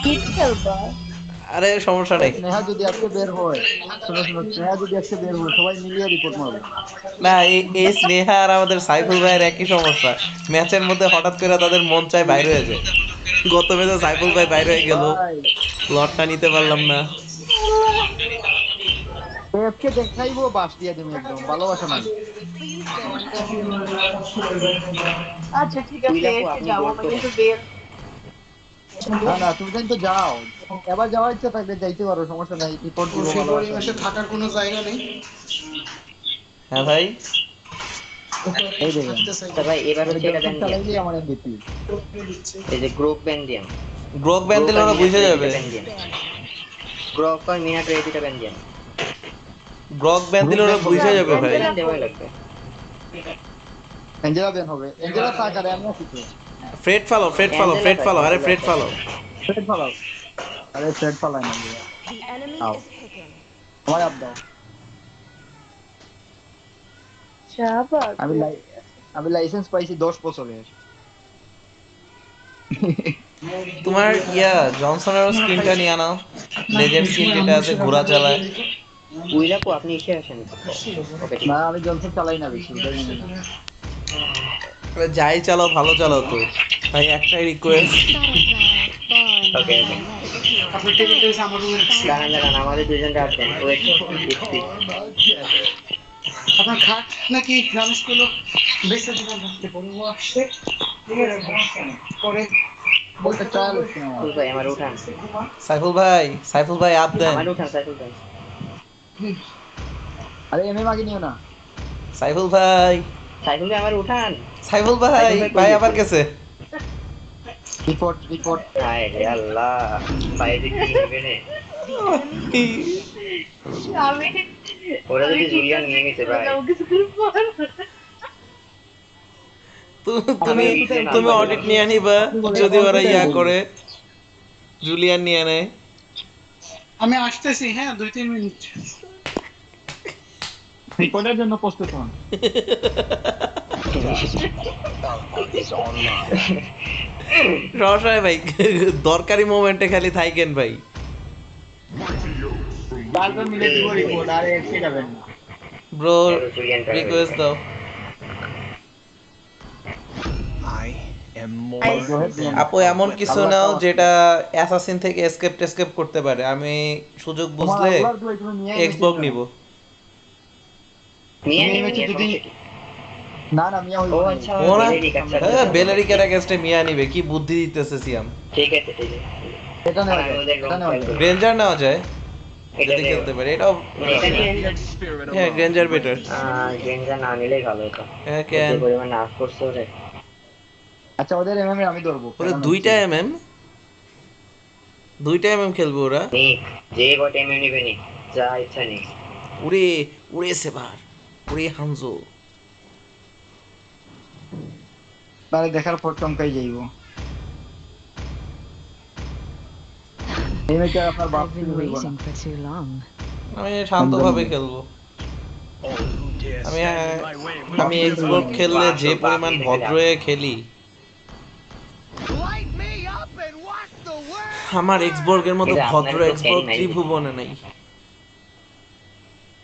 Kit খেলবা? আরে সমস্যা এই নেই। স্নেহা যদি আজকে বের হয়, শোনো শোনো, স্নেহা যদি আজকে বের হয় সবাই মিলিয়ে রিপোর্ট মারবো। না, এই স্নেহা আর আমাদের সাইফুল ভাইয়ের একই সমস্যা। ম্যাচের মধ্যে হঠাৎ করে তাদের মন চায় বাইরে হয়ে যায়। গত ম্যাচে সাইফুল ভাই বাইরে হয়ে গেল, ভাই লটটা নিতে পারলাম না। এফকে দেখাইবো, বাস দিয়ে দেবো, একদম ভালোবাসা নাই। আচ্ছা ঠিক আছে, তুইলাপু এসে আপনি যাবো গোল আমরা, করেন। কিন্তু বের। না না, তুমি তো যাও, এবার যাওয়ার ইচ্ছা থাকলে যাইতে পারো, সমস্যা নাই, রিপোর্ট তো দিব, সেই ভালোবাসা পরিবেশে দিব। থাকার কোনো জায়গা নেই। হ্যাঁ ভাই। এই দেখেন, থাকতে চাই তা ভাই এবার হচ্ছে এটা জনসন ব্যান দিয়াম। চালাইলেই আমার এমবিপি। দিচ্ছে। এই যে গ্রুপ ব্যান দিয়াম। গ্রোক ব্যান গ্রুপ দিলে আর ওরা বুঝে মিনাটর এই যাবে। দুইটা ব্যান দিয়াম। গ্রুপ আর মিনাটর এই দুইটা ব্যান দিয়াম। গ্রক ব্যান দিলে গ্রুপ ওরা ব্যান হবে, বুঝে যাবে ভাই। অ্যাঞ্জেলা ব্যান দেওয়াই কই? লাগবে। অ্যাঞ্জেলা বেন হবে, অ্যাঞ্জেলা থাক, আর আমি আছি তো। ফ্রেড ফালো, ফ্রেড ফালো, অ্যাঞ্জেলা ফ্রেড থাক, ফালো, আরে অ্যাঞ্জেলা ফ্রেড থাক। ফালো। ফ্রেড ফালাও, আরে ফ্রেড ফালাই না দিয়া, আও আমার আপ দাও। শাহবাগ আমি কই? আমি লাইসেন্স পাইছি 10 বছরের। তোমার জনসনের স্কিনটা নিয়ে আনাও। লেজেন্ড স্কিন যেটা আছে, ঘোড়া চালায়। তুইলাপু আপনি এসে আসেন। ওকে ঠিক না, আছে। আমি জনসন চালাই না বেশি, এই জন্য না। আরে যাই চালাও, ভালো চালাও তো ভাই, একটাই রিকোয়েস্ট। ওকে ওকে। আপনার টেবিলটা হচ্ছে আমার রুমে রাখছি। দাঁড়ান দাঁড়ান, আমাদের দুইজন রাত দেন, ওয়েট দিচ্ছি। আপনার খাট নাকি গ্রামস্কুল বেঁচে দিলাম রাখতে পারবো, ও আসছে নিয়ে রাখবো পরে একটা বইটা তো ট্রায়াল হবে। হচ্ছে আমার। ফুল ভাই আমার উঠান। ঘুমা। সাইফুল ভাই আপ দেন। আমার উঠান সাইফুল ভাই। আরে এমএম আগে নিও না। সাইফুল ভাই, সাইফুল ভাই আমার উঠান। সাইফুল ভাই, সাইফুল ভাই কই ভাই আবার গেছে? গেছে। Report report. হায় রে আল্লাহ, ভাই যে কি নেবে রে। আমি ওরা আমি যদি কি জুলিয়ান করতে নিয়ে গেছে ভাই। যাবো কিছু করে পারবো না। আমি তুমি রিপ্লে তুমি নাম্বার অডিট দিলাম। নিয়ে নিবা, আপনি বলেন, যদি আমার ওরা কোথায় বলবো? করে জুলিয়ান নিয়ে নেয়। আমি আসতেছি, হ্যাঁ 2-3 মিনিট। রিপোর্টের জন্য প্রস্তুত হন। রসায় ভাই, দরকারি মোমেন্টে খালি থাইকেন ভাই। 4 জন মিলে দিব রিপোর্ট, আর এসে যাবেন না। ব্রো, এবার জুলিয়ান ট্রাই রিকোয়েস্ট দাও। জোহেদ নিয়ে আপু এমন কিছু আল্লাহ নাও খাওয়াচ্ছে। যেটা অ্যাসাসিন থেকে এসকেপ টেস্কেপ করতে পারে, আমি সুযোগ তোমার বুঝলে আল্লাহর দোয়াই তুমি নিয়ে এনেছি এক্সবক কেন? নিব। নিয়ে তুমি নিন এনেছি নিয়ে যদি, সমস্যা কি। না না মিয়া ও হইব না। আচ্ছা ওরা বেলেরিক, আচ্ছা আচ্ছা হ্যাঁ, আচ্ছা। বেলারিকের এগেইনস্টে মিয়া নিবে, কি বুদ্ধি দিতেছে সিয়াম। ঠিক আছে ঠিক আছে। এটা আর নেওয়া আমি যায়, ওদের এটা রং নেওয়া খেয়াল যায়। করি। গ্রেঞ্জার নেওয়া যায় এটা যদি নেব। খেলতে পারে, এটাও। মানে এটা নিয়ে হ্যাঁ, গ্রেঞ্জার বেটার। গেঞ্জা না নিলেই ভালো হতো। হ্যাঁ, ওর যে কেন পরিমাণ নার্ভ করছে ওরে। আচ্ছা, ওদের এমএম আমি ধরবো, ওদের প্যারা নাই, দুইটা chill। এমএম, দুইটা এমএম খেলবে ওরা। নিক, যে কট এমএ নিবে নিক, যা ইচ্ছা নিক। উড়ে উড়ে সেবার, উড়ে হানজো। তাহলে দেখার পর চমকাই যাইবো। এই ম্যাচে আপনার বাপ I've শুরু been হইব না। waiting for too long. আমি একদম শান্তভাবে না। খেলবো। আমি বাপ আমি শুরু হইব এক্সবোর্ড না। খেললে যে আসল বাপ পরিমাণ নিয়ে দেখে ভদ্র লাভ হয়ে নেই। খেলি, আমার এক্সবোর্গের মতো এটা ভদ্র আপনারা তো ক্যারি এক্সবোর্গ মারি দিচ্ছেন। ত্রিভুবনে নাই।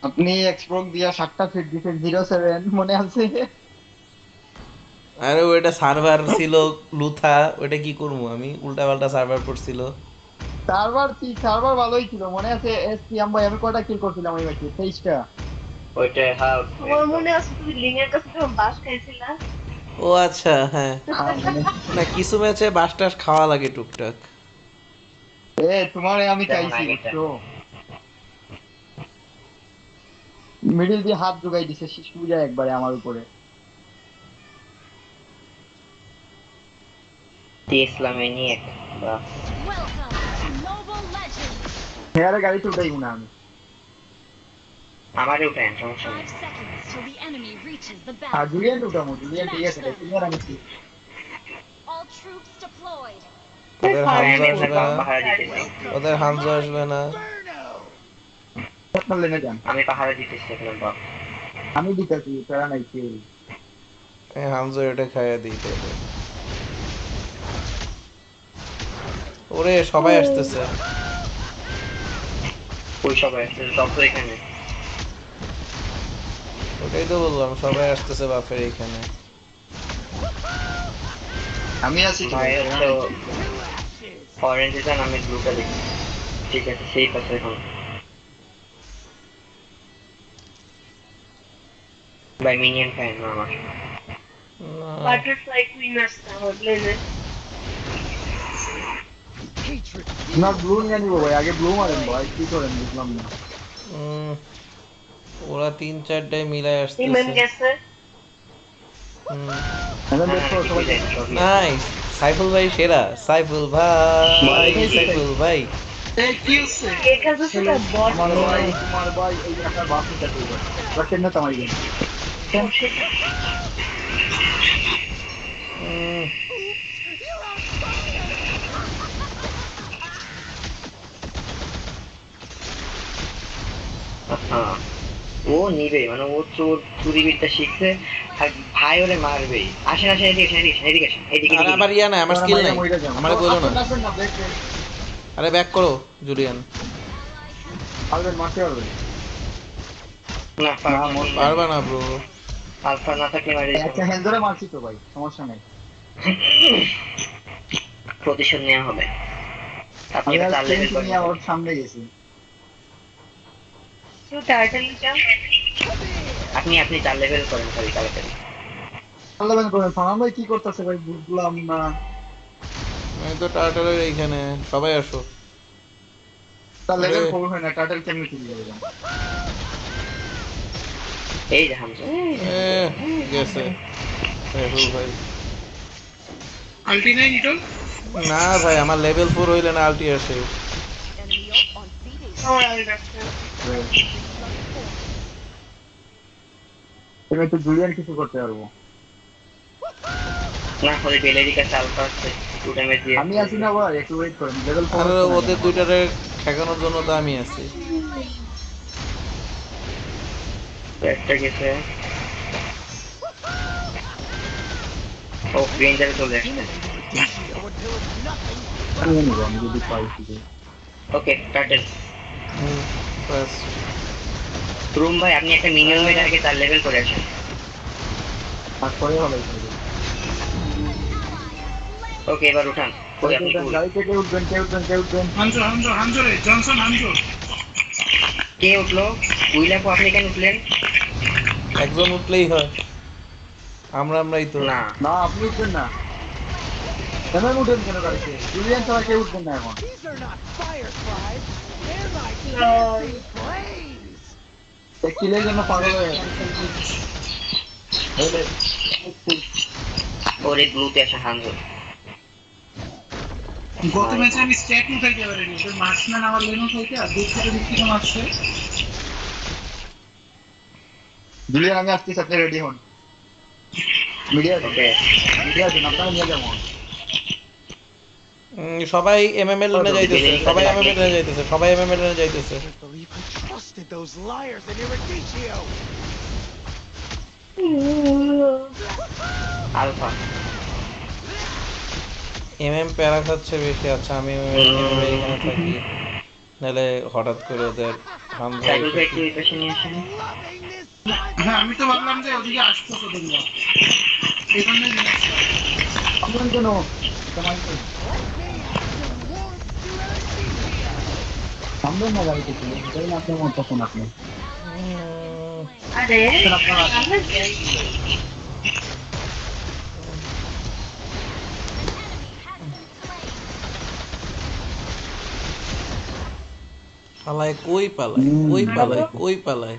আপনি এক্সপ্রোক দিয়া 7টা ফিট দিচ্ছেন, 07 মনে আছে? আরে ওইটা সার্ভার ছিল, লুথা, ওইটা কি করবো, আমি উল্টা পাল্টা সার্ভার পড়ছিল। সার্ভার কি, সার্ভার ভালোই ছিল, মনে আছে? এসপিএম ভাই, আমি কয়টা কিল করছিলাম ওই ম্যাচে? 23টা। ওইটা হ্যাঁ। তোমার মনে আছে তুমি লিঙ্গের কাছে যখন বাস খাইছিলা? ও আচ্ছা, হ্যাঁ। হ্যাঁ মনে। না, কিছু ম্যাচে বাস টাস খাওয়া লাগে টুকটাক। তোমারে আমি যেমন চাইছি, আগেরটা। বুঝছো? মিডিল দিয়ে হাত ঢুকাই দিছে সুজা একবারে আমার উপরে। ইসলামে নিয়ে বা হেয়ারে গাড়ি তুলতেই না আমি। আমারও ফ্যান সমস্যা নেই। আর জুলিয়ান উঠামো, জুলিয়ান ঠিক আছে, সিনিয়র আমি কি ওদের হামজা আমি আসবে আপনার না, পাহারা দিতেছি। ওদের হামজা আসবে না। আপনার লেনে যান। আমি পাহারা দিতেছি আপনার বাপ। আমি দিতেছি, প্যারা নাই, chill। হামজা এটা খাইয়া দিই তাহলে। ওরে সবাই আসতেছে। ওই সবাই আসছে, সব তো এখানে। ওটাই তো বললাম, সবাই আসতেছে বাফের এখানে। আমি আছি তো ভাই ভাই, হচ্ছে অরেঞ্জ এর আমি ব্লুটা দেখি। ঠিক আছে, সেই আছে এখন। ভাই মিনিয়ন ফ্যান না আমার। না, বাটারফ্লাই কুইন আসছে আমার প্লেনে। না ব্লু নিয়ে নিবো ভাই, আগে ব্লু মারেন ভাই, কি করেন বুঝলাম না। উম, ওরা 3-4টায় মিলায় ইমন আসতেছে। গেছে। এখন না দেখো কিছুই সবাই যায়নি, সবই আছে। নাইস, সাইফুল ভাই সেরা, সাইফুল ভাই, এটাই তো চাই। সাইফুল ভাই। এই কি হচ্ছে? কে কাছে সেটা বট আমার মনে ভাই হয়। তোমার ভাই এই আপনার বাপ নিতে করবে, রাখেন না তোমার গেম। ও সেটা। উম, হ্যাঁ, ও নিবে মানে ও চোর চুরিবিদ্যা শিখছে, আর ভাই ওরে মারবেই। আসেন আসেন, এদিকে আসেন, এদিকে আসেন, এদিকে আর এদিকে আমার ইয়া নাই, আমার তোমরা স্কিল মাইরা নাই, মইরা যাও, আমারে বলো না। আসেন আসেন না, দেখবেন আরে ব্যাক করো জুলিয়ান। পারবেন, মারতে পারবেন। না না, পারবো মোট না। পারবা না ব্রো। আলফা না থাকলে মারি দিতাম। একটা হ্যান্ড ধরে মারছি তো ভাই, সমস্যা নেই। প্রতিশোধ নেওয়া হবে। আপনি আমি এটা আর 4 লেভেল স্ট্রেংথ করেন নিয়ে ভাই। ওর সামনে গেছি। কেউ টার্টেল চাও? আপনি আপনি 4 লেভেল করেন খালি তাড়াতাড়ি। আল্লাহ করেন, ফার্ম ভাই কি করতেছে ভাই বুঝলাম না। আমি তো টার্টারের এইখানে, সবাই আসো। তার আরে লেভেল 4 হয় না, টাইটেল কেমনে তুলে যাবে। এই যে হামজা, এই যে এ হামজা। গেছে সাইফুল ভাই। আলটি নাই নিটল? না ভাই, আমার লেভেল 4 হইলে না আলটি আসে। আমার আগে আসছে। তুমি একটু জুলিয়ান কিছু করতে পারবো। না হলে বেলেরই কাছে আলফা আছে, 2 ড্যামেজ দিয়ে। আমি আছি না ভাই, একটু ওয়েট করেন, লেভেল 4 আর হচ্ছে না কেন ওদের আমার। দুইটারে ঠেকানোর জন্য তো আমি আছি। একটা গেছে। ও রেঞ্জারে চলে আসছে। আমি নিবো, আমি যদি পাই শুধু। ওকে টার্টেল। ব্যাস। রুম ভাই আপনি একটা মিনিয়ন মেরে আগে 4 লেভেল করে আসেন। তারপরে ভালো করবে। ওকে এবার উঠান। ওই আপনি cool। গাড়ি থেকে উঠবেন, কে উঠবেন, কে উঠবেন। হানজো হানজো হানজো রে, জনসন হানজো। কে উঠলো? উইলাপু আপনি কেন উঠলেন? একজন উঠলেই হয়, আমরাই তো। না না আপনি উঠবেন না, কেন উঠবেন কেন গাড়িতে, জুলিয়ান ছাড়া কেউ উঠবেন না এখন। লল। এই কিলের জন্য পাগল হয়ে গেছে। ওরে ব্লুতে আসা হানজো। গত ম্যাচে আমি স্ট্যাট উঠাইতে পারিনি, ওদের মার্কসম্যান আমার লেন উঠাইতে আর দুই থেকে দিক থেকে মারছে। জুলিয়ান আমি আসতেছি, আপনি রেডি হন। মিডিয়া আছে, ওকে মিডিয়া আছে, আপনারা নিয়ে যাবো। সবাই এমএমএল নে যাইতেছে, বেলেরই কাছে সবাই লাগলে এমএমএল নে যাইতেছে, সবাই এমএমএল নে যাইতেছে। আলফা। এমএম প্যারা খাচ্ছে বেশি। আচ্ছা আমি এমএমএল এখানে থাকি, নাহলে হঠাৎ করে ওদের হামজা সাইকেল এসে একটু এই পাশে নিয়ে আসেন। হ্যাঁ আমি তো ভাবলাম যে ওদিকে আসতেছে দেখলাম, এই জন্যই নিয়ে আসলাম। আপনার কেন সামনের না গাড়িতে ছিল, এটাই না আপনার মত তখন আপনি আরে আপনার সামনে যাই। পালায়, কই পালায়, কই পালায়, কই পালায়।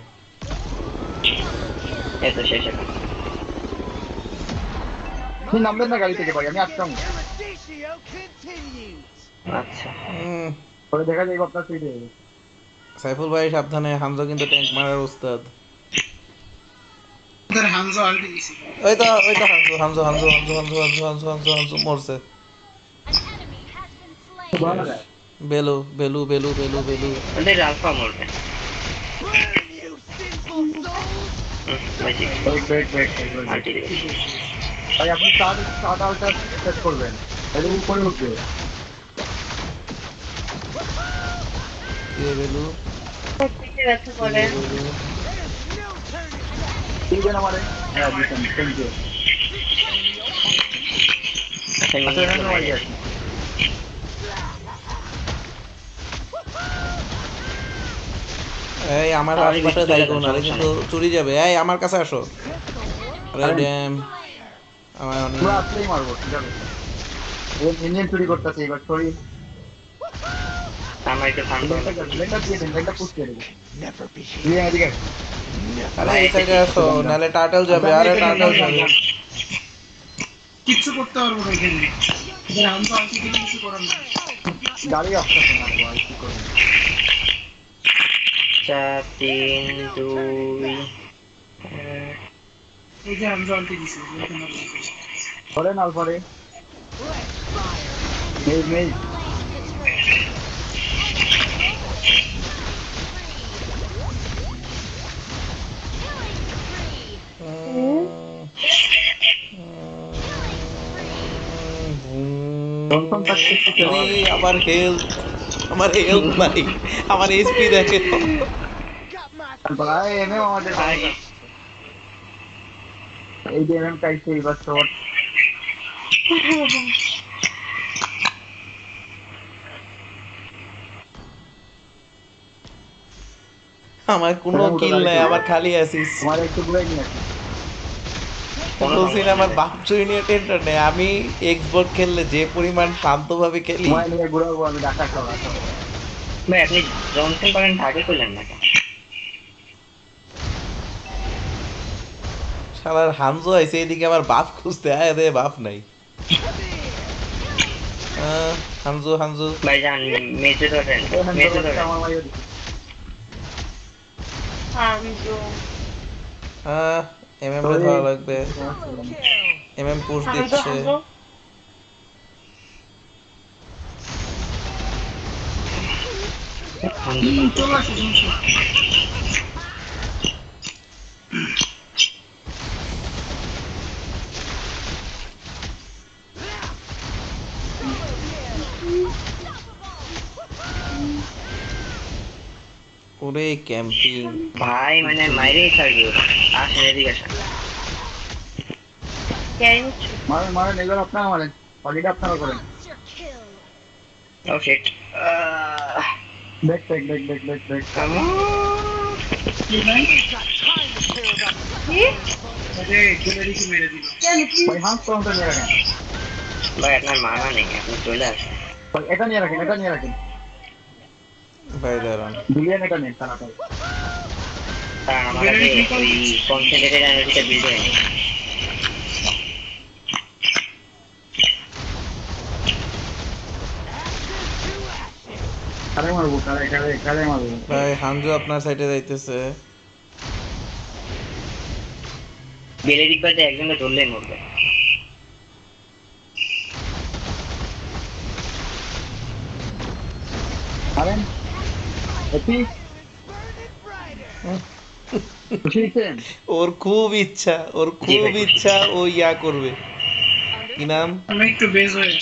এই তো শেষ এখন। আপনি নামবেন না গাড়ি থেকে ভাই, আমি আটকাম। আচ্ছা পরে দেখা যায় আপনার ফিরে। সাইফুল ভাই সাবধানে, হামজা কিন্তু ট্যাঙ্ক মারার উস্তাদ। ওদের হানজো আলটি দিছি। ওই তো হামজা হামজা হামজা হামজা হামজা হামজা হামজা হামজা হামজা মরছে। বেলু বেলু বেলু বেলু বেলু। ওদের আলফা মরবে। ভাই ঠিক ওয়েট ওয়েট ওয়েট আলটি দিবে। ভাই আপনি স্টার্ট স্টার্ট আউটটা সেট করবেন, তাহলে উপরে উঠবে। কি রে বেলু? প্রত্যেকে ব্যথা করে ঠিক আছে আমারে হ্যাঁ দিছেন থ্যাংক ইউ আচ্ছা আচ্ছা মিনিট এখানে ওই আছে এই আমার তাহলে আশপাশে বিস্কুট থাকো দেন, নাহলে সমস্যা কিন্তু চুরি যাবে। এই আমার কাছে আসো। আরে আরে। ড্যাম আমার পুরো আসলেই মারবো ঠিক আছে ইঞ্জিন চুরি করতেছে এবার সরি আমার একটু শান্ত হতে হবে। লেনটা দিয়ে দেন লেনটা পুশ করে দেন দিয়ে এদিকে আরে এই সাইডে আসো নাহলে টার্টল যাবে। আরে টার্টল যাবে। কিচ্ছু করতে পারবো না এখানে আমি তো আনছি কিছু করার না গাড়ি আসতেছে না ভাই কি করব 4 3 2 এই যে আমি জলতে দিছি ধরেন আলফারে মেজ মেজ জনসন থাকতে আরে আমার হেলথ আমার হেলথ নাই আমার এইচপি দেখে ভাই এমএ আমাদের এই যে এমএম কাইছে এবার শর্ট আমার কোনো কিল নাই আমার খালি অ্যাসিস্ট আমার একটু ঘুরে নিয়ে আসি বলছি না আমার বাপ চুরি নিয়ে টেনশন নেই আমি এক্সবোর্ড খেললে যে পরিমাণ শান্তভাবে খেলি মোবাইল নিয়ে ঘুরাবো আমি ঢাকা শহর ভাই আপনি জনসন পারেন ঢাকা করলেন না কেন? শালার হামজো আইছে এদিকে আমার বাপ খুঁজতে আয় রে বাপ নাই হামজো হামজো ভাই যান মেজে ধরেন মেজে ধরেন আমার মাইও দিছি হামজো এমএম রে ধরা লাগবে এমএম পুশ হামজো দিচ্ছে হামজো চলে আসো সমস্যা ওরে ক্যাম্পিং ভাই মানে মাইরেই ছাড়বে আসেন এদিকে আসেন ক্যারি হচ্ছে মারেন মারেন এগুলো আপনারা মারেন বাকিটা আপনারা করেন oh shit back back back back back back কি আরে চলে দিছি মেরে দিল ভাই হান্স কাউন্টার নিয়ে রাখেন ভাই আপনার মানা নেই আপনি চলে আসেন ভাই এটা নিয়ে রাখেন এটা নিয়ে রাখেন ভাই দাঁড়ান বিলিয়ন এটা নেন তাড়াতাড়ি কারণ আমার কাছে ওই কনসেন্ট্রেটেড এনার্জিটা বিল্ড হয়নি কারে মারবো কারে কারে কারে মারবো ভাই হামজো আপনার সাইডে যাইতেছে বেলেরিক বাদে একজনকে ধরলেই মরবে মারেন এটি বুঝছেন ওর খুব ইচ্ছা ও ইয়া করবে কি নাম আমি একটু বেজ হয়ে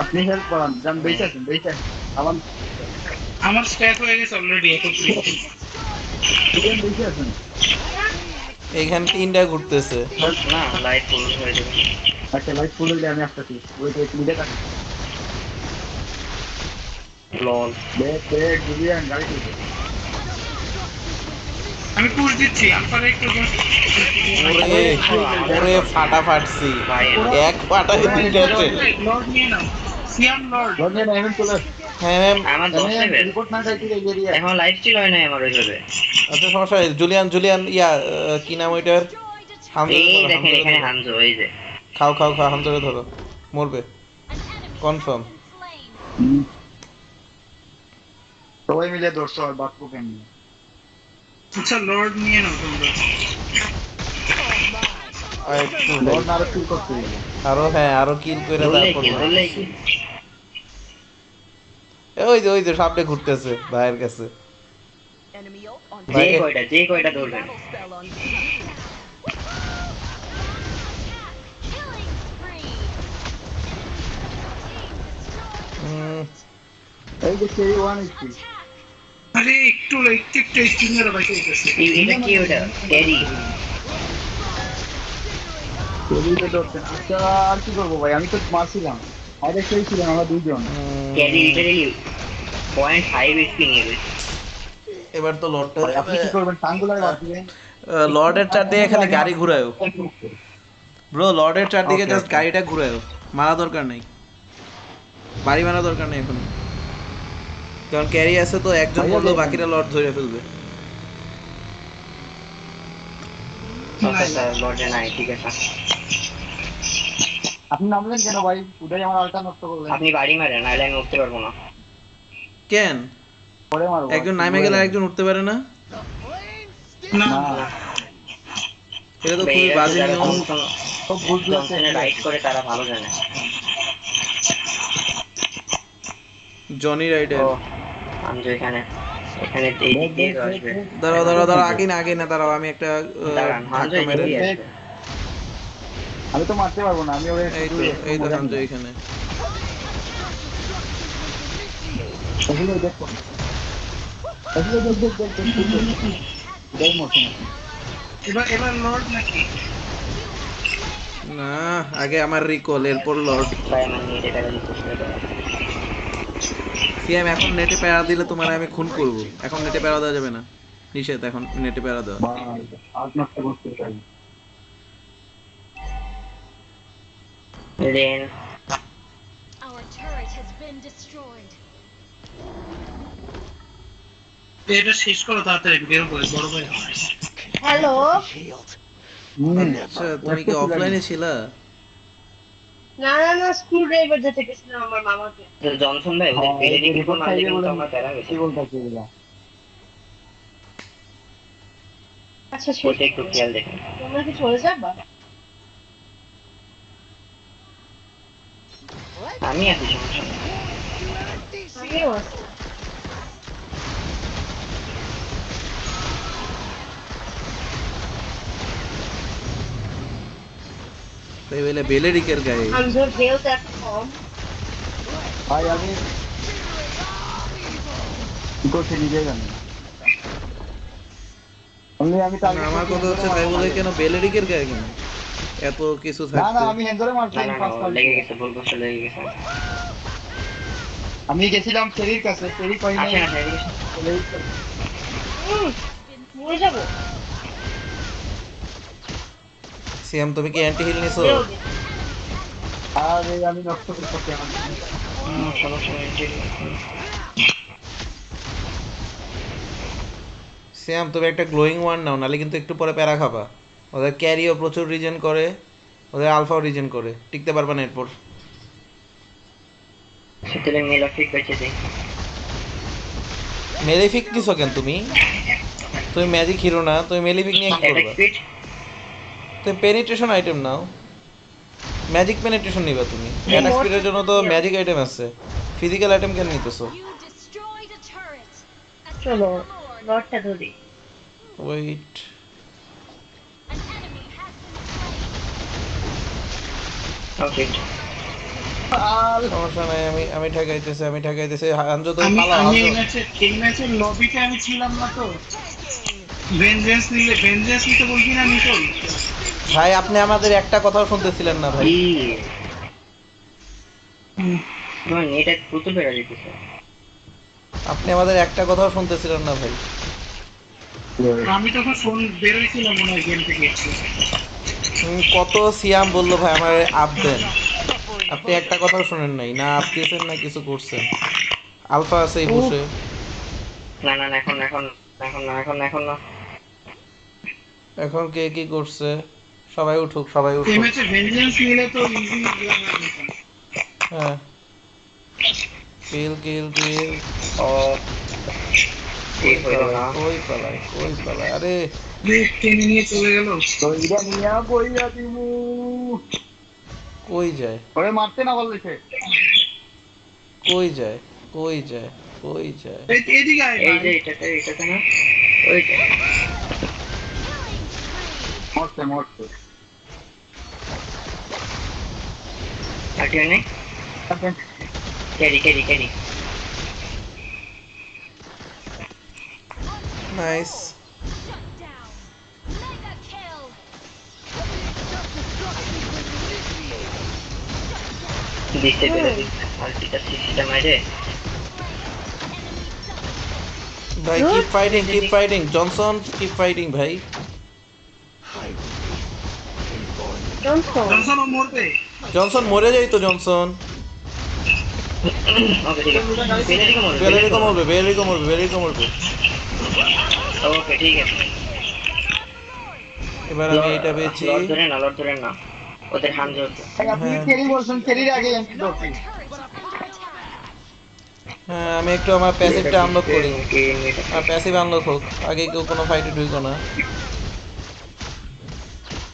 আপনি হেল্প করান যান বেঁচে আছেন আমার আমার স্ট্যাক হয়ে গেছে অলরেডি একত্রিশ বিলিয়ন বেঁচে আছেন এইখানে তিনটা ঘুরতেছে না লাইট ফুল হয়ে যাবে আচ্ছা লাইট ফুল হইলে আমি আসতেছি ওই তো মিলে থাকি লল ব্যাক ব্যাক বিলিয়ন গাড়ি দিতে আমি পুশ দিচ্ছি আলফারে একটু ওরে ওরে ফাটা ফাটছি ভাই এক ফাটায় তিনটা ট্রেন লর্ড নিয়ে নাও সিয়াম লর্ড লগে না এমন চলে হ্যাঁ ম্যাম আমার 10 লেভেল রিপোর্ট না চাইতে এই এরিয়া এখন লাইফ স্টিল হয় না আমার ওইভাবে আচ্ছা সমস্যা নেই জুলিয়ান ইয়া কি নাম ওইটার এই দেখেন এখানে হামজো এই যে খাও হামজোরে ধরো মরবে কনফার্ম সবাই মিলে দৌড়ছো আর বাপু কেমনি আচ্ছা লর্ড নিয়ে নাও তোমরা লর্ড না ফিল করতে হবে আরো কিল করে তারপর ধরলেই কি ওই যে সামনে ঘুরতেছে ভাইয়ের কাছে যে কয়টা ধরবেন এই যে সেই 180 আরে একটু স্টিমার বাইকে গেছে। এটা কি ওটা ক্যারি এদিকে ধরছেন। আচ্ছা আর কি করবো ভাই, আমি তো মারছিলাম, আরে সেই ছিলাম আমরা দুইজন। ক্যারি লিটারালি 0.5 এসপি নিয়ে গেছে। এবার তো লর্ডটা ভাই আপনি কি করবেন, টাঙ্গুলার বাদ দিবেন? লর্ডের চারদিকে খালি গাড়ি ঘুরায়ও ব্রো, লর্ডের চারদিকে Okay, জাস্ট okay. গাড়িটা ঘুরায়ও, মারা দরকার নেই, বাড়ি মারা দরকার নেই এখন, কারণ ক্যারি আছে তো একজন ভাইয়া বললেও দেখেন। বাকিরা লর্ড ধরে ফেলবে। আচ্ছা লর্ডে নাই, ঠিক আছে। আপনি নামলেন কেন ভাই, উদয় আমার আলটা নষ্ট করলেন। আপনি বাড়ি মারেন, নাহলে আমি উঠতে পারবো না। কেন পরে মারবো। একজন নামে গেলে একজন উঠতে পারে না? না না এটা তো খুবই বাজে নিয়ম। তো বুঝলাম রাইড করে তারা ভালো জানে। Johnny rider. ও আমি তো এখানে এখানে এই দিক দিয়ে তো আসবে। দাঁড়াও দাঁড়াও দাঁড়াও, আগে না দাঁড়াও, আমি একটা দাঁড়ান, হামজা ধাক্কা এই মেরে দিক দিয়ে আসবে। আমি তো মারতে পারবো না, আমি ওরে এই তো হামজা এখানে। এগুলো দেখো, এগুলো দেখ দেখ মোশন। এবার লর্ড নাকি? না, আগে আমার রিকল, এরপর লর্ড। ভাই আমার নেটে টাকা রিকোয়েস্ট করে দাও। সিএম এখন নেটে প্যারা দিলে তোমার আমি খুন করব, এখন নেটে প্যারা দেওয়া যাবে না, নিষেধ এখন নেটে প্যারা দেওয়া। ভাই আজ নষ্ট করতে চাই। দেন Our turret has been destroyed. এটা শেষ করো তাড়াতাড়ি, বের করে বড় ভাই। হ্যালো, আচ্ছা তুমি কি অফলাইনে ছিলা? না স্ক্রু ড্রাইভার যেতে গেছিলাম আমার মামাকে। জনসন ভাই ওদের পেলে কি কোন মারলে কিন্তু আমার প্যারা গেছে। কি বলতাছি এগুলা? আচ্ছা ওটা একটু খেয়াল দেখেন। তোমরা কি চলে যাবা? আমি আছি, সমস্যা নেই। আমিও আছি। তাই বলে বেলেরিকের গায়ে আমজোর হেলথ এত কম। ভাই আমি কি করছি নিজে জানি না। আমি না, আমার কথা হচ্ছে তাই বলে কেন বেলেরিকের গায়ে কেন এত কিছু না থাকতে? আমি হ্যান্ডরে মারছি না ফার্স্ট ও লেগে গেছে, বলবো লেগে গেছে। আমি গেছিলাম ফেরির কাছে, ফেরি পাই না। আসেন আসেন এদিকে আসেন। মরে যাবো। সিএম তুমি কি অ্যান্টি হিল নিছো? যেও দে। আরে আমি নষ্ট করতে আমার সমস্যা নেই, ঠিক আছে। সিএম তুমি একটা গ্লোয়িং ওয়ান নাও, নালে কিন্তু একটু পরে প্যারা খাবা। ওদের ক্যারিও প্রচুর রিজেন করে, ওদের আলফাও রিজেন করে, টিকতে পারবা না এরপর। সুতরাং মেলাফিক বেঁচে দেই। মেলিফিক নিছো কেন তুমি? তুমি ম্যাজিক হিরো না, তুমি মেলিফিক নিয়ে কি অ্যাটাক করবা? স্পিড তুমি পেনিট্রেশন আইটেম নাও, ম্যাজিক পেনিট্রেশন নিবা তুমি। অ্যাটাক স্পিডের জন্য তো ম্যাজিক আইটেম আছে, ফিজিক্যাল আইটেম কেন নিতেছো? You destroyed a turret. Attack চলো the Lord. লর্ডটা ধরি। Wait, An enemy has been slain. Okay সমস্যা নাই, আমি ঠেকাইতেছি হানজো তুমি আমি পালাও, আমি হানজো। এই ম্যাচের লবিতে আমি ছিলাম না তো। ভেঞ্জেন্স নিতে বলছি না নিকল। ভাই আপনি আমাদের একটা কথাও শুনতেছিলেন না ভাই। তোমার নেটে প্রচুর বেড়া যেতেছে। আপনি আমাদের একটা কথাও শুনতেছিলেন না ভাই। আমি তখন ফোন বের হয়েছিলাম মনে হয় গেম থেকে। কত সিয়াম বললো ভাই আমার আপ দেন, আপনি একটা কথাও শুনেন নাই, না আপ দিয়েছেন না কিছু করছেন। আলফা আছে এই বসে। না না না, এখন এখন এখন না, এখন এখন না। এখন কে কি করছে? সবাই উঠুক, সবাই এই উঠুক। ম্যাচে ভেঞ্জেন্স নিলে তো ইজি। হ্যাঁ, কিল কিল কিল। ও ঠিক হইল না। কই পালায় আরে। টেনে নিয়ে চলে গেল। তো এটা নিয়া বইয়া দিমু। কই যায় ওরে মারতে না বলছে। কই যায়? এদিকে আয় এই ভাই। যে এটাতে না, ওইটা মরতে আর কেউ নেই। Carry carry carry nice. Shut down. Mega kill. দিতে পেরে আলটিটা সিস্টেম আছে। ভাই keep fighting Johnson, keep fighting ভাই। জনসন জনসন ও মরবে। জনসন মরে যাই তো জনসন। ওকে ঠিক আছে, পেনাল্টি কম বেলেরিকো মরবে। ওকে ঠিক আছে। এবার আমি এটা পেয়েছি। লর্ড ধরে না ওদের হান ধরতো। ভাই আপনি হ্যাঁ। খেলি বলছেন, খেলির আগে এমপি ধরছি। হ্যাঁ আমি একটু আমার প্যাসিভটা আনলক করি। আর প্যাসিভ আনলক হোক, আগে কেউ কোনো ফাইটে ঢুকো না।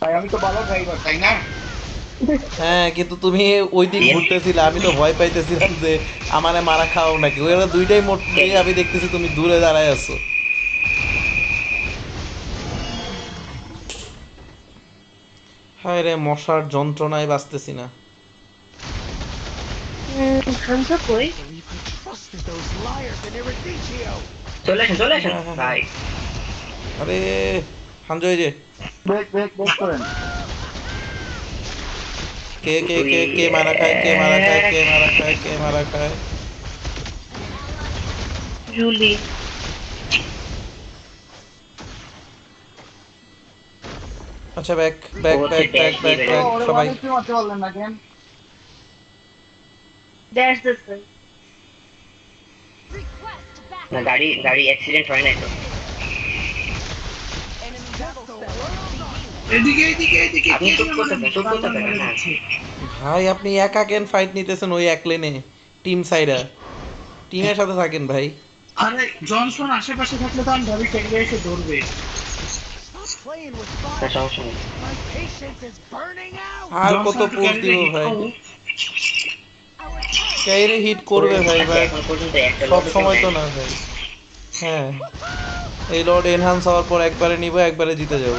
ভাই আমি তো ভালো ড্রাইভার তাই না? হ্যাঁ কিন্তু তুমি ওই দিক ঘুরতেছিলে, আমি তো ভয় পাইতেছিলাম যে আমারে মারা খাও নাকি। ওরা দুইটাই মরতে, আমি দেখতেছি তুমি দূরে দাঁড়ায় আছো। হায় রে, মশার যন্ত্রণায় বাঁচতেছি না। হামজা কই? চলে আসেন ভাই। আরে হামজা, এই যে ব্রেক করেন। কে মারা খায়। জুলি আচ্ছা ব্যাক ওরে সবাই। ওয়ান মারতে পারলেন না কেন? That's the thing. Request back. না গাড়ি অ্যাক্সিডেন্ট হয় নাই তো। এদিকে আপনি চুপ করতে থাকেন, হ্যাঁ। ভাই আপনি একা কেন ফাইট নিতেছেন ওই এক লেনে? টিম সাইডা, টিমের সাথে থাকেন ভাই। আরে জনসন আশেপাশে থাকলে তো আমি ভাবি খেলে এসে ধরবে। না সমস্যা নেই। আর কত পোস্ট দিব ভাই? ক্যারি হিট করবে ভাই আচ্ছা, ভাই, এখন পর্যন্ত একটা সব লবি সময় তো না ভাই। হ্যাঁ এই লর্ড এনহান্স হওয়ার পর একবারে নিব, একবারে জিতে যাব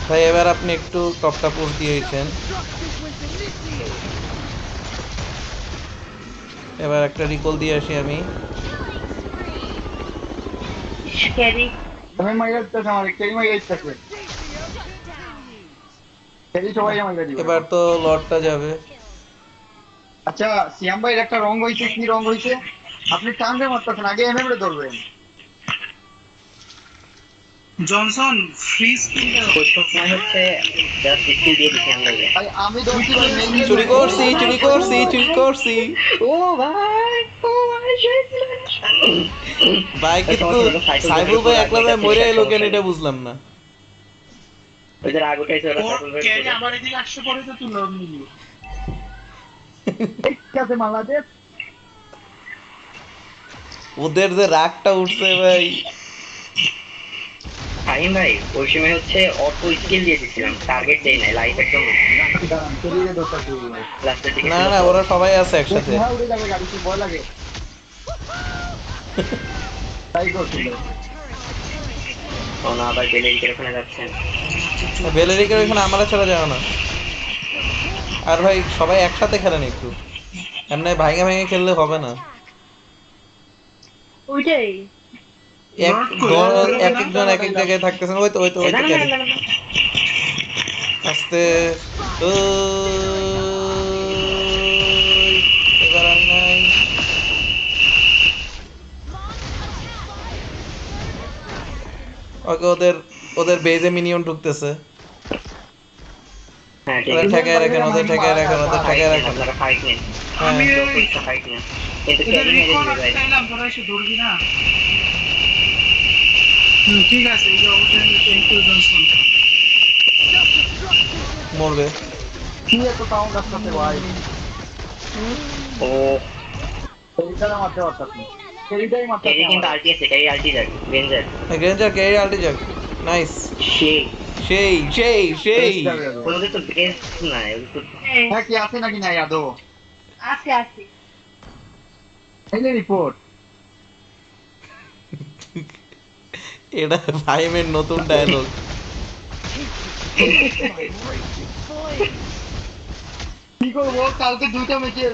ভাই। এবার আপনি একটু টপটা পোস্ট দিয়েছেন, এবার একটা রিকল দিয়ে আসি আমি। ক্যারি আমি মাইরা দিতেছি, আমার খেলি মাইরা দিতেছে। খেলি সবাই মাইরা দিবে। এবার তো লর্ডটা যাবে। আচ্ছা সিয়াম ভাই একটা রং হইছে, কি রং হইছে? আপনি টানবে মারতেছেন, আগে এমএম রে ধরবেন। জনসন ফ্রি স্পিন ওই সময় হচ্ছে জাস্ট স্কিল দিয়ে দিচ্ছি আমরা। ভাই আমি ধরছি ভাই, মেইন চুরি করছি। ও ভাই ভাই কিন্তু সাইফুল ভাই একলা ভাই মরে এলো কেন এটা বুঝলাম না। ওদের আগ উঠাইছে ওরা ওর সাইকেল বের ক্যারি করে। আমার এদিকে আসছে পরে তো তুই লড় নিবি। ঠিক আছে বাংলাদেশ। ওদের যে রাগটা উঠছে ভাই। ফাহিম ভাই ওই সময় হচ্ছে অটো স্কিল দিয়ে দিচ্ছিলাম, টার্গেট দেই নাই, লাইফ একদম দাঁড়ান, খেলিরে ধরতেছি ভাই। লাস্টের দিকে না ছিল। না ওরা সবাই আছে একসাথে। হ্যাঁ উড়ে যাবে গাড়ি, কি ভয় লাগে? তাই করছিল। ও না আবার বেলেরিকের ওখানে যাচ্ছেন। বেলেরিকের ওইখানে আমরা চলে যাও না। আর ভাই সবাই একসাথে খেলেন একটু, এমনি ভেঙে খেললে হবে না। ওইটাই এক একজন এক এক জায়গায় থাকতেছেন। ওই তো না, না, ক্যারি না, না, না। আস্তে। এবার আর নাই। ওকে ওদের বেজে মিনিয়ন ঢুকতেছে। হ্যাঁ ঠিক ওদের আছে। ঠেকায় রাখেন। আপনারা ফাইট নেন। হ্যাঁ আমি ফাইট নেন। কিন্তু ওদের ক্যারি মেরে রিকল দিবে ভাই। চাইলাম, তোরা এসে ধরবি না। ঠিক আছে, এই যে অবশ্যই থ্যাংক ইউ জনসন। মরবে। কি এত সাউন্ড আসতেছে ভাই? ও খেলিটারে মারতে পারতাছি, খেলিটাই মারতে ক্যারি কিন্তু পারতাছি। আলটি আছে, ক্যারি আলটি যাবে রেঞ্জার। গ্রেঞ্জার ক্যারি আল্টি যাক। নাইস। সেই সেই ওদের তো বেস নাই, ওদের তো হ্যাঁ কি আছে নাকি নাই আদৌ? আছে এই রিপোর্ট। এটা ফাইমের নতুন ডায়লগ। কি করবো, কালকে দুইটা ম্যাচে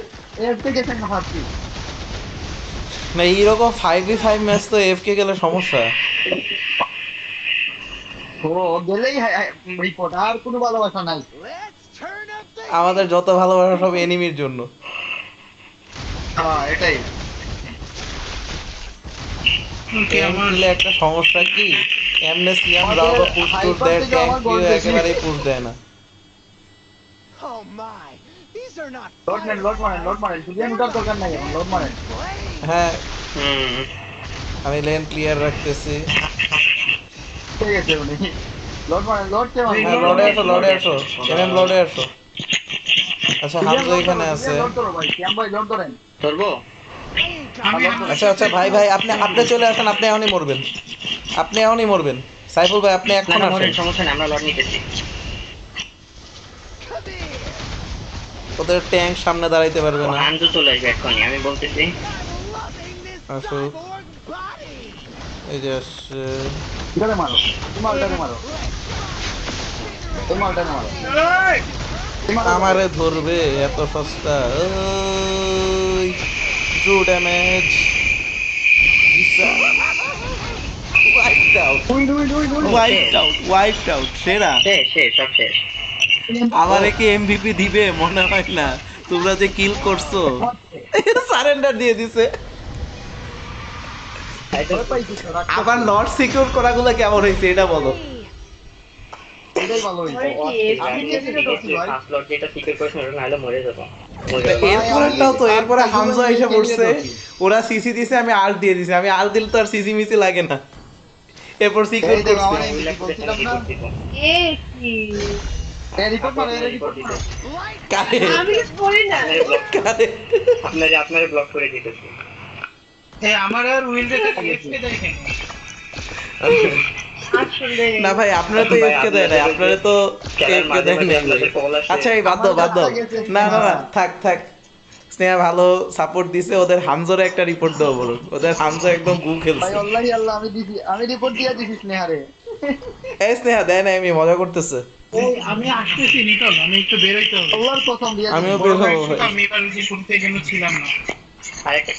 এফতে গেছে না ভাবছি। না এইরকম 5v5 ম্যাচ তো এফকে গেলে সমস্যা। ও গেলেই রিপোর্ট, আর কোনো ভালোবাসা নাই। আমাদের যত ভালোবাসা সব এনিমির জন্য। হ্যাঁ এটাই। দিলে একটা সমস্যা কি, এমনে সিয়াম যাও বা পুশ টুর দেয়, ট্যাঙ্ক কিও একেবারেই পুশ দেয় না। লোড মারেন জুলিয়ান, উঠার দরকার নাই এখন, লোড মারেন। হ্যাঁ হুম আমি লেন ক্লিয়ার রাখতেছি। ঠিক আছে উনি লোড মারেন, লোড কে মারেন? হ্যাঁ লড়ে আসো, লড়ে আসো, এমএম লড়ে আসো। আচ্ছা হামজা এখানে আছে। লোড করো ভাই, শ্যাম ভাই লোড করেন। ধরবো আচ্ছা আচ্ছা ভাই ভাই আপনি আপনি চলে আসেন, আপনি এখনই মরবেন, আপনি এখনই মরবেন। সাইফুল ভাই আপনি না এখন না আসেন, মরেন, সমস্যা নেই, আমরা লট নিতেছি। ওদের ট্যাঙ্ক সামনে দাঁড়াইতে পারবে না। হামজু চলে আসবে এক্ষুনি, আমি বলতেছি। আসো, এই যে আসছে। এটারে মারো, এই মালটারে মারো, এই মালটারে মারো। এই মালটারে মারো। আমারে ধরবে এত সস্তা? ওই true damage, wiped out, win win win win. Wiped out, wiped out, সেরা। শেষ শেষ সব শেষ। আমারে কি এমভিপি দিবে মনে হয় না, তোমরা যে কিল করছো। সারেন্ডার দিয়ে দিছে। ভয় পাইছি তো, রাগ করছি। আবার নট সিকিউর করাগুলো কেমন হয়েছে এটা বলো। এটাই ভালো হইছে। আমি কে থেকে ধরছি ভাই? ফার্স্ট লট যেটা সিকিউর করেছিল ওটা নাহলে মরে যাবো। এরপরেরটাও তো, এরপরে হামজা এসে পড়ছে, ওরা সিসি দিছে, আমি আর দিয়ে দিছি, আমি আর দিলে তো আর সিসি মিসি লাগে না। এরপর সিকিউর এই দেখো, করছে। আমার MVP বলছিলাম না? এ কি? রিপোর্ট মারো, রিপোর্ট মারো। কারে আমি কিছু করি না। কারে আপনারা ব্লক করে দিতেছি। আমার আর উইল রেখে এফকে দেখেন। আসলে না ভাই আপনারা তো ভাই, এফকে দেয় না, আপনারা তো খেলার এফকে মাঝে দেয় মাঝে না। আপনাদের call আসে। আচ্ছা এই বাদ দাও, বাদ দাও। না না না থাক থাক, স্নেহা ভালো সাপোর্ট দিছে, ওদের হামজারে একটা রিপোর্ট দাও বলো, ওদের হামজা একদম গু ভাই খেলছে। আল্লাহি আল্লাহ, আমি দিছি, আমি রিপোর্ট দিয়ে দিছি স্নেহারে। এই স্নেহা দেয় না, এমনি মজা করতেছে। ওই আমি আসতেছি নিকল, আমি একটু বের হইতে হবে। আল্লাহর কসম দিয়ে দিছি। আমিও বড় বের ভাই হবো শুধু ভাই। আমি এবার যে শুরু থেকে ছিলাম না। আরেকটা